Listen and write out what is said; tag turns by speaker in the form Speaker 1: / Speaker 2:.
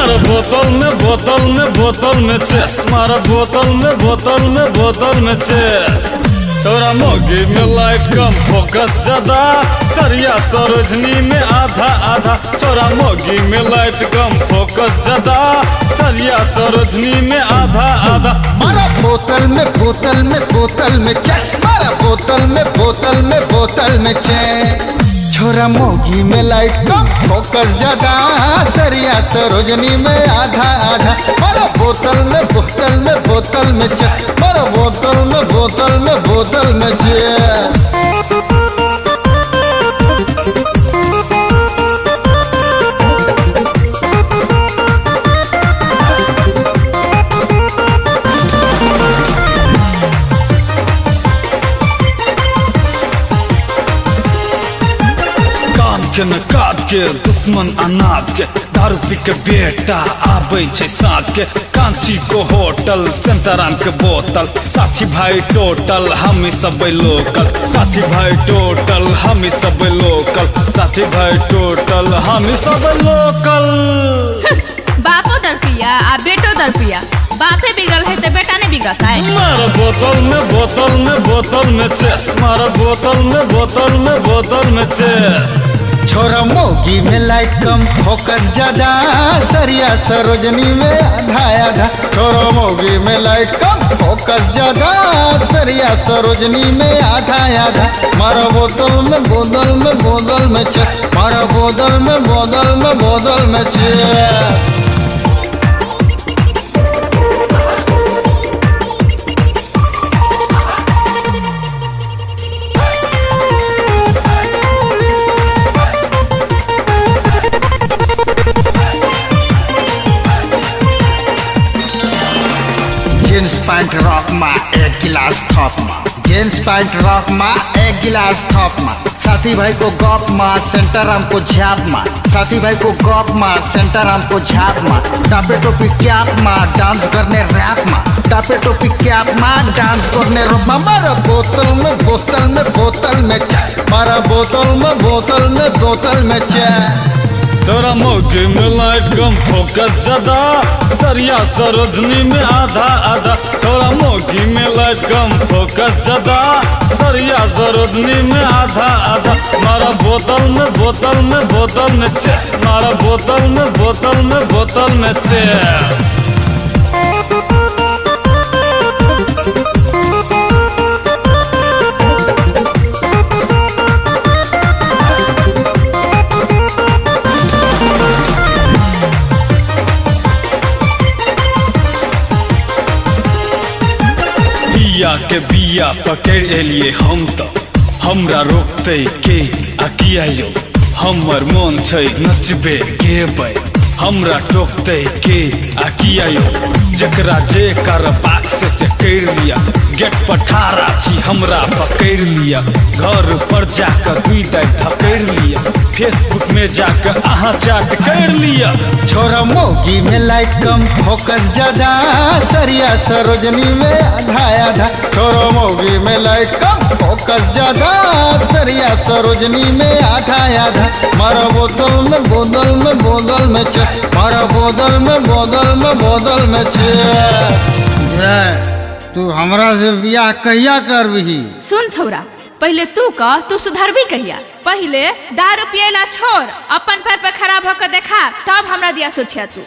Speaker 1: मारा बोतल में चेस, मारा बोतल में चेस। तोरा मोगी में लाइट कम फोकस ज्यादा, सरिया सरोजनी में आधा आधा। तोरा मोगी में लाइट कम फोकस ज्यादा, सरिया सरोजनी में आधा आधा।
Speaker 2: मारा बोतल में चेस, मारा बोतल में चेस। छोरा मोगी में लाइट कम फोकस ज्यादा, सरिया सरोजनी में आधा आधा। मारा बोतल में चेस, मारा बोतल में चेस।
Speaker 1: के न काज के दुश्मन अनाज के, दारू पी के बेटा आबे छै साँझ के। कांची को होटल सेंतराम के बोतल, साथी भाई टोटल हम सब लोकल। साथी भाई टोटल हम सब लोकल, साथी भाई टोटल हम सब लोकल।
Speaker 3: बापो दर पिया आ बेटो दर पिया, बापे बिगल है तो बेटा नहीं बिगड़ता है।
Speaker 1: मारा बोतल में चेस, मारा बोतल में चेस।
Speaker 2: छोरा मोगी में लाइट कम फोकस ज्यादा, सरिया सरोजनी में आधा आधा। छोरा मोगी में लाइट कम फोकस ज्यादा, सरिया सरोजनी में आधा आधा। मारा बोतल में चेस, मारा बोतल में चेस। जींस पैंट रॉक मा एक गिलास थप मा, जींस पैंट रॉक मा एक गिलास थप मा। साथी भाई को गप मा सेंटर हमको झाप मा, साथी भाई को गप मा सेंटर हमको झाप मा। टापे टोपी कैप मा डांस करने रैप मा, टापे टोपी कैप मा डांस करने रैप मा। मारा बोतल में चाय, मारा बोतल में चाय।
Speaker 1: तोरा मोगी में लाइट कम फोकस ज्यादा, सरिया सरोजनी में आधा आधा। तोरा मोगी में लाइट कम फोकस ज्यादा, सरिया सरोजनी में आधा आधा। मारा बोतल में चेस, मारा बोतल में चेस। के बिया पकड़ एलिए हम तो, हमरा रोकते के आकिया यो। हमर मन छै नचबे गेबै, हमरा टोकते के आकिया यो। जकरा जे कर बाक से कर लिया, गेट पर ठाड़ा छी हमरा पकड़ लिया। घर पर जाकर दुई दाई धकड़ लिया, फेसबुक में जाकर अहाँ चाट कर लिया।
Speaker 2: छोरा मोगी में लाइट कम फोकस ज्यादा, सरिया सरोजनी में आधा आधा। छोरा मोगी में लाइट कम फोकस ज्यादा, सरिया सरोजनी में आधा आधा। मारा बोतल में चेस, मारा बोतल में चेस। तू हमरा से बियाह कहिया करबही?
Speaker 3: सुन छौरा, पहले तू कह, तू सुधरबी कहिया? पहले दारू पियला छोड़, अपन पैर पे खड़ा होकर देखा, तब हमरा दिया सोचिया तू।